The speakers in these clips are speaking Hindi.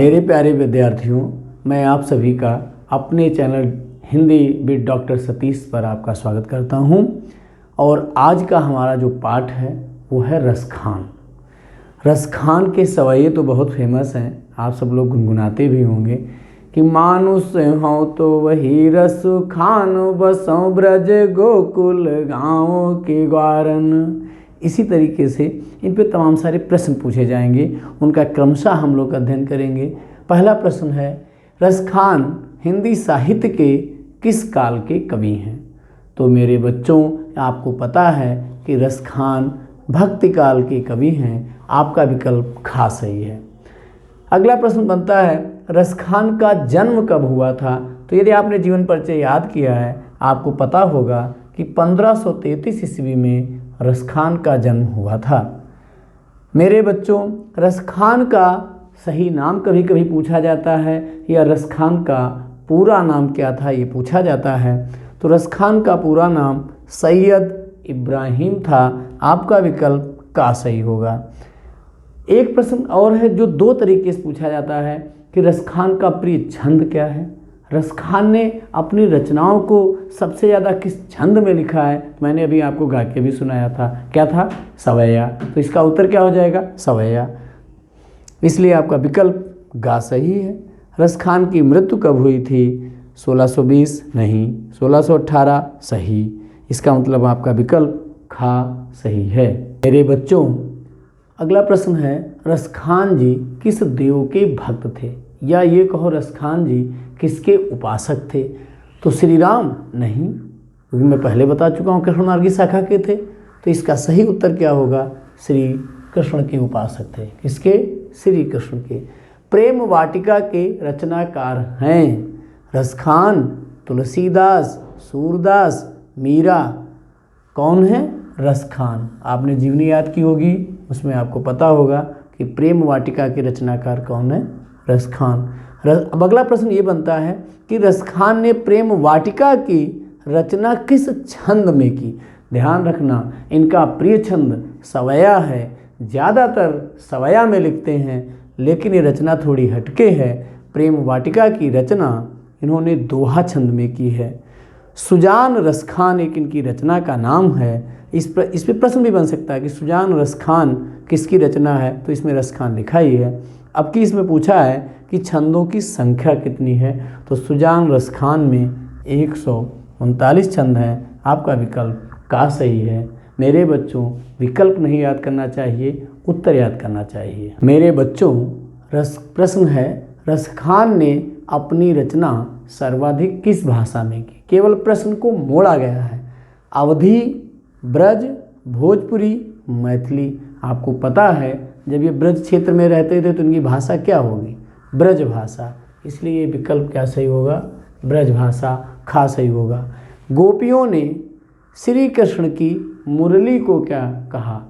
मेरे प्यारे विद्यार्थियों, मैं आप सभी का अपने channel Hindi with doctor Satish पर आपका स्वागत करता हूं। और आज का हमारा जो पाठ है वो है रसखान। रसखान के सवैये तो बहुत फेमस हैं, आप सब लोग गुनगुनाते भी होंगे कि मानुष हों तो वही रस खान, बसों ब्रज गोकुल गाँव के ग्वारन। इसी तरीके से इन पे तमाम सारे प्रश्न पूछे जाएंगे, उनका क्रमशः हम लोग अध्ययन करेंगे। पहला प्रश्न है, रसखान हिंदी साहित्य के किस काल के कवि हैं? तो मेरे बच्चों, आपको पता है कि रसखान भक्ति काल के कवि हैं। आपका विकल्प खा सही है। अगला प्रश्न बनता है, रसखान का जन्म कब हुआ था? तो यदि आपने जीवन परिचय याद किया है, आपको पता होगा कि 1533 ईस्वी में रसखान का जन्म हुआ था। मेरे बच्चों, रसखान का सही नाम कभी कभी पूछा जाता है या रसखान का पूरा नाम क्या था ये पूछा जाता है। तो रसखान का पूरा नाम सैयद इब्राहिम था। आपका विकल्प का सही होगा। एक प्रश्न और है जो दो तरीके से पूछा जाता है कि रसखान का प्रिय छंद क्या है? रसखान ने अपनी रचनाओं को सबसे ज़्यादा किस छंद में लिखा है? मैंने अभी आपको गा के भी सुनाया था, क्या था? सवैया। तो इसका उत्तर क्या हो जाएगा? सवैया। इसलिए आपका विकल्प गा सही है। रसखान की मृत्यु कब हुई थी? 1620 नहीं, 1618 सही। इसका मतलब आपका विकल्प खा सही है। मेरे बच्चों, अगला प्रश्न है, रसखान जी किस देव के भक्त थे? या ये कहो रसखान जी किसके उपासक थे? तो श्री राम नहीं, क्योंकि मैं पहले बता चुका हूँ कृष्ण मार्गी शाखा के थे। तो इसका सही उत्तर क्या होगा? श्री कृष्ण के उपासक थे। किसके? श्री कृष्ण के। प्रेम वाटिका के रचनाकार हैं रसखान, तुलसीदास, सूरदास, मीरा। कौन है? रसखान। आपने जीवनी याद की होगी, उसमें आपको पता होगा कि प्रेम वाटिका के रचनाकार कौन है? रसखान। अब अगला प्रश्न ये बनता है कि रसखान ने प्रेम वाटिका की रचना किस छंद में की? ध्यान रखना, इनका प्रिय छंद सवैया है। ज़्यादातर सवैया में लिखते हैं, लेकिन ये रचना थोड़ी हटके है। प्रेम वाटिका की रचना इन्होंने दोहा छंद में की है। सुजान रसखान एक इनकी रचना का नाम है। इस पे प्रश्न भी बन सकता है कि सुजान रसखान किसकी रचना है? तो इसमें रसखान लिखा ही है। अब की इसमें पूछा है कि छंदों की संख्या कितनी है? तो सुजान रसखान में 139 छंद हैं। आपका विकल्प का सही है। मेरे बच्चों, विकल्प नहीं याद करना चाहिए, उत्तर याद करना चाहिए। मेरे बच्चों, प्रश्न है, रसखान ने अपनी रचना सर्वाधिक किस भाषा में की? केवल प्रश्न को मोड़ा गया है। अवधी, ब्रज, भोजपुरी, मैथिली। आपको पता है जब ये ब्रज क्षेत्र में रहते थे तो इनकी भाषा क्या होगी? ब्रज भाषा। इसलिए ये विकल्प क्या सही होगा? ब्रज भाषा। खा सही होगा। गोपियों ने श्री कृष्ण की मुरली को क्या कहा?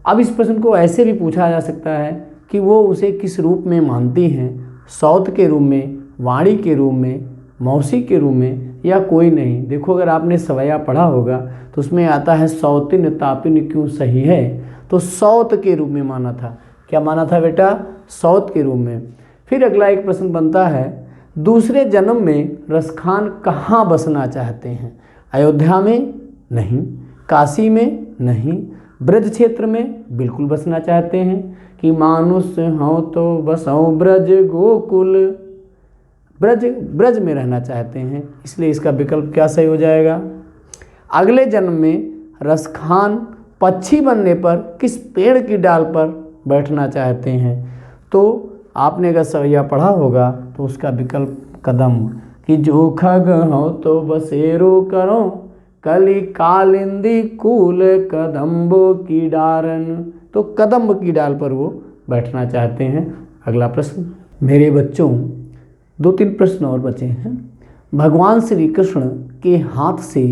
अब इस प्रश्न को ऐसे भी पूछा जा सकता है कि वो उसे किस रूप में मानती हैं? सौत के रूप में, वाणी के रूप में, मौसी के रूप में, या कोई नहीं। देखो, अगर आपने सवैया पढ़ा होगा तो उसमें आता है सौतिन तापिन क्यों सही है? तो सौत के रूप में माना था। क्या माना था बेटा? सौत के रूप में। फिर अगला एक प्रश्न बनता है, दूसरे जन्म में रसखान कहाँ बसना चाहते हैं? अयोध्या में? नहीं। काशी में? नहीं। ब्रज क्षेत्र में? बिल्कुल बसना चाहते हैं कि मानुष हो तो बसो ब्रज गोकुल। ब्रज में रहना चाहते हैं, इसलिए इसका विकल्प क्या सही हो जाएगा? अगले जन्म में रसखान पक्षी बनने पर किस पेड़ की डाल पर बैठना चाहते हैं? तो आपने अगर सवैया पढ़ा होगा तो उसका विकल्प कदम, कि जो खग हो तो बसेरो करो, कली कालिंदी कूल कदम्बों की डारन। तो कदम्ब की डाल पर वो बैठना चाहते हैं। अगला प्रश्न। मेरे बच्चों, 2-3 प्रश्न और बचे हैं। भगवान श्री कृष्ण के हाथ से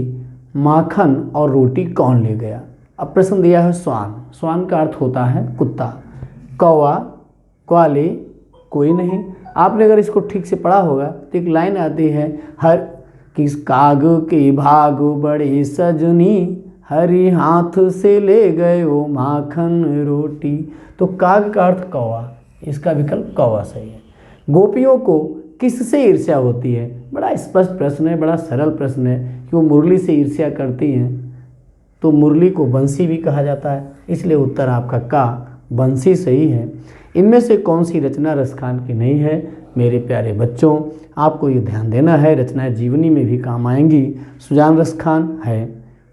माखन और रोटी कौन ले गया? अब प्रश्न दिया है स्वान। स्वान का अर्थ होता है कुत्ता। कौवा, क्वाले, कोई नहीं। आपने अगर इसको ठीक से पढ़ा होगा तो एक लाइन आती है, हर किस काग के भाग बड़े सजनी, हरि हाथ से ले गए वो माखन रोटी। तो काग का अर्थ कौवा, इसका विकल्प कौवा सही है। गोपियों को किससे ईर्ष्या होती है? बड़ा स्पष्ट प्रश्न है, बड़ा सरल प्रश्न है कि वो मुरली से ईर्ष्या करती हैं, तो मुरली को बंसी भी कहा जाता है, इसलिए उत्तर आपका का बंसी सही है। इनमें से कौन सी रचना रसखान की नहीं है? मेरे प्यारे बच्चों, आपको ये ध्यान देना है, रचनाएं जीवनी में भी काम आएंगी। सुजान रसखान है,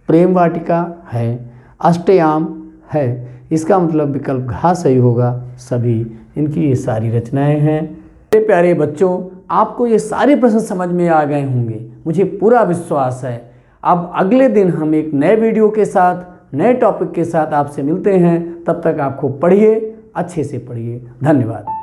प्रेम वाटिका है, अष्टयाम है, इसका मतलब विकल्प घ सही होगा। सभी इनकी ये सारी रचनाएं हैं। मेरे प्यारे बच्चों, आपको ये सारे प्रश्न समझ में आ गए होंगे, मुझे पूरा विश्वास है। अब अगले दिन हम एक नए वीडियो के साथ, नए टॉपिक के साथ आपसे मिलते हैं। तब तक आप खूब पढ़िए, अच्छे से पढ़िए। धन्यवाद।